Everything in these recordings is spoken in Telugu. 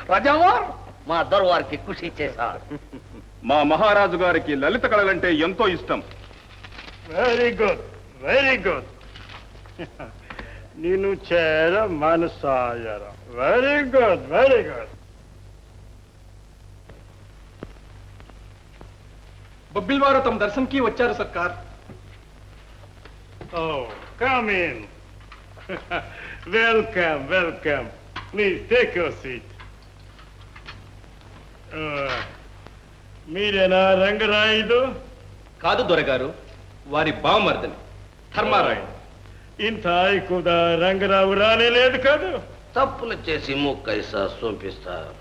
రాజావార్ మా దర్బార్కి ఖుషి చేశారు. మా మహారాజు గారికి లలిత కళలంటే ఎంతో ఇష్టం. Very good, very good. నిన్ను చేర మనసాయర. Very good, very good. Bobbili వారు తమ దర్శనంకి వచ్చారు సర్కార్. Oh come in. Welcome, welcome. Please take your seat. మీరేనా రంగరాయుడు? కాదు దొరగారు, వారి బావమర్దని ధర్మారాయుడు. ఇంత కూడా రంగరావు రానేలేదు కాదు. తప్పులు చేసి ముక్కైసా సోంపిస్తారు.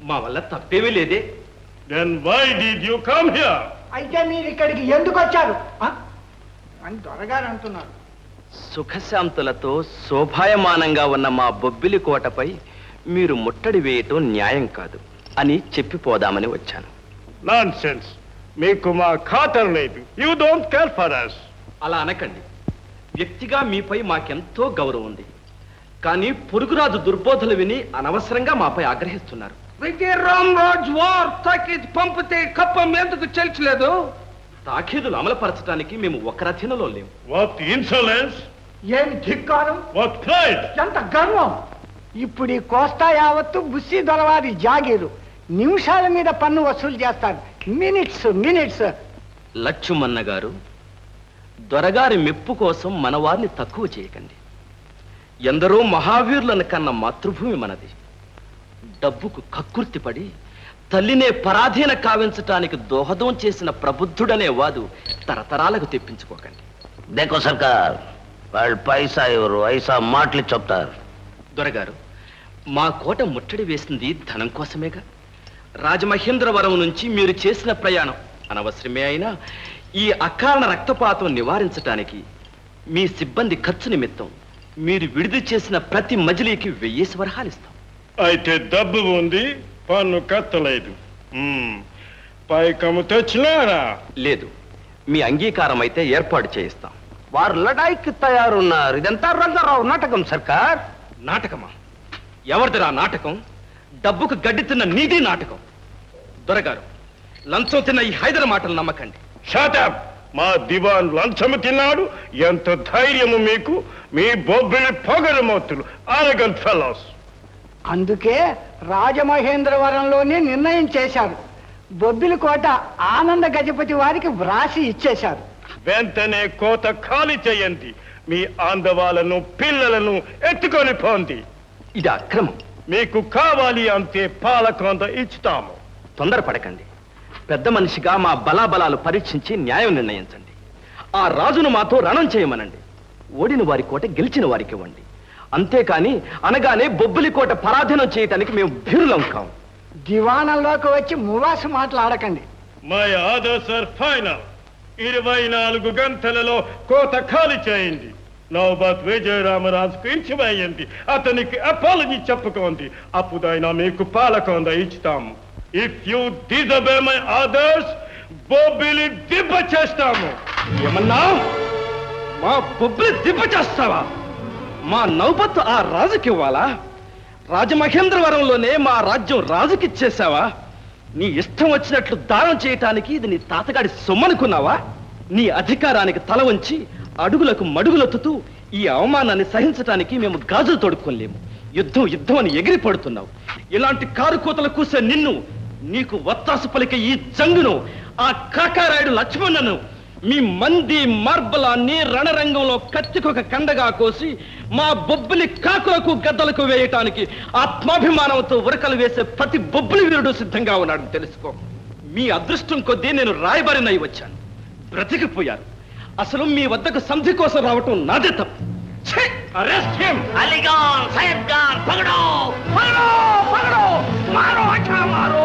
మా వల్ల తప్పేమీ లేదే. Then why did you come here? అయితే మీరు ఇక్కడికి ఎందుకు వచ్చారు అని దొరగారు అంటున్నారు. సుఖశాంతులతో శోభాయమానంగా ఉన్న మా బొబ్బిలి కోటపై మీరు ముట్టడి వేయటం న్యాయం కాదు అని చెప్పిపోదామని వచ్చాను. నాన్సెన్స్. మీకు మా ఖాతరు లేదు. You don't care for us. అలా అనకండి. వ్యక్తిగా మీపై మాకెంతో గౌరవం ఉంది. కానీ పొరుగురాజు దుర్బోధలు విని అనవసరంగా మాపై ఆగ్రహిస్తున్నారు. రామరాజ్ వార్ తాకీదు పంపితే కప్పం ఎందుకు చెల్చలేదు? తాఖీదులు అమలుపరచడానికి మేము ఒకరథీనలో లేము. వాట్ ఇన్సోలెన్స్! ఏమి ధిక్కారం, వాట్ ప్రైడ్! ఎంత గర్వం! ఇప్పుడు ఈ కోస్తా యావత్తు బుస్సి దొరవారి జాగీరు. నిమిషాల మీద పన్ను వసూలు చేస్తారు. Minutes minutes. లక్ష్మన్న గారు, దొరగారి మెప్పు కోసం మనవారిని తక్కువ చేయకండి. ఎందరో మహావీరులను కన్న మాతృభూమి మనది. డబ్బుకు కక్కుర్తిపడి తల్లినే పరాధీన కావించటానికి దోహదం చేసిన ప్రబుద్ధుడనే వాదు తరతరాలకు తెప్పించుకోకండి. దేకో సర్కార్, వాళ్ళు పైసా ఎవరు ఐసా మాటలు చెప్తారు. దొరగారు, మా కోట ముట్టడి వేసింది ధనం కోసమేగా. రాజమహేంద్రవరం నుంచి మీరు చేసిన ప్రయాణం అనవసరమే అయినా ఈ అకారణ రక్తపాతం నివారించటానికి మీ సిబ్బంది ఖర్చు నిమిత్తం మీరు విడుదల చేసిన ప్రతి మజిలీకి 1000 స్వరహాలు ఇస్తాం. అయితే డబ్బు ఉంది, పన్ను కట్టలేదు. పైకము తెచ్చినారా? లేదు, మీ అంగీకారం అయితే ఏర్పాటు చేయిస్తాం. వారు లడాయికి తయారున్నారు. ఇదంతా రంగారావు నాటకం సర్కార్. నాటకమా? ఎవరిదిరా నాటకం? డబ్బుకు గడ్డి తిన్న నీది నాటకం. దొరగారు, లంచం తిన్న ఈ హైదర్ మాటలు నమ్మకండి. Shut up! మా దివాన్ లంచము తిన్నాడు. ఎంత ధైర్యము మీకు! మీ బొబ్బిలి పొగరమోతులు, arrogant fellows. అందుకే రాజమహేంద్రవరంలోనే నిర్ణయం చేశారు. బొబ్బిలి కోట ఆనంద గజపతి వారికి వ్రాసి ఇచ్చేశారు. వెంటనే కోట ఖాళీ చేయండి. మీ ఆందవాలను పిల్లలను ఎత్తుకొని పోండి. ఇది అక్రమం. మీకు కావాలి అంతే పాలకొండ ఇస్తాము. తొందరపడకండి. పెద్ద మనిషిగా మా బలాబలాలు పరీక్షించి న్యాయం నిర్ణయించండి. ఆ రాజును మాతో రణం చేయమనండి. ఓడిన వారి కోట గెలిచిన వారికి ఇవ్వండి. అంతేకాని అనగానే బొబ్బిలి కోట పరాధీనం చేయటానికి మేము భీరులం కాం. దివాణంలోకి వచ్చి మువాసు మాట్లాడకండి. My orders are final. 24 గంటలలో కోట ఖాళీ చేయండి. నౌబత్ విజయరామరాజుకు ఇచ్చివేయండి. అతనికి అపాలజీ చెప్పుకోండి. అప్పుడైనా మీకు పాలకొండ ఇస్తాము. If you disobey my orders, Bobbili దిబ్బ చేస్తాము. ఏమన్నా? మా బొబ్బిలి దిబ్బ చేస్తావా? మా నౌబత్తు ఆ రాజుకివ్వాలా? రాజమహేంద్రవరంలోనే మా రాజ్యం రాజుకిచ్చేసావా? నీ ఇష్టం వచ్చినట్లు దానం చేయటానికి ఇది నీ తాతగాడి సొమ్మనుకున్నావా? నీ అధికారానికి తల వంచి అడుగులకు మడుగులొత్తుతూ ఈ అవమానాన్ని సహించటానికి మేము గాజులు తొడుక్కోలేము. యుద్ధం యుద్ధం అని ఎగిరి పడుతున్నావు. ఇలాంటి కారుకోతలు కూసే నిన్ను, నీకు వత్తాసు పలికే ఈ జంగును, ఆ కాకారాయుడు లక్ష్మణను, మీ మంది మార్బలాన్ని రణరంగంలో కత్తికొక కండగా కోసి మా బొబ్బిలి కాకులకు గద్దలకు వేయటానికి ఆత్మాభిమానంతో ఉరకలు వేసే ప్రతి బొబ్బిలి వీరుడు సిద్ధంగా ఉన్నాడు తెలుసుకో. మీ అదృష్టం కొద్దీ నేను రాయబారినై వచ్చాను. బ్రతికిపోయారు. అసలు మీ వద్దకు సంధి కోసం రావటం నాదే తప్పు. Arrest him. అలీగాన్, సైయద్ ఖాన్, పగడో పగడో పగడో, మారో అచ్చా మారో.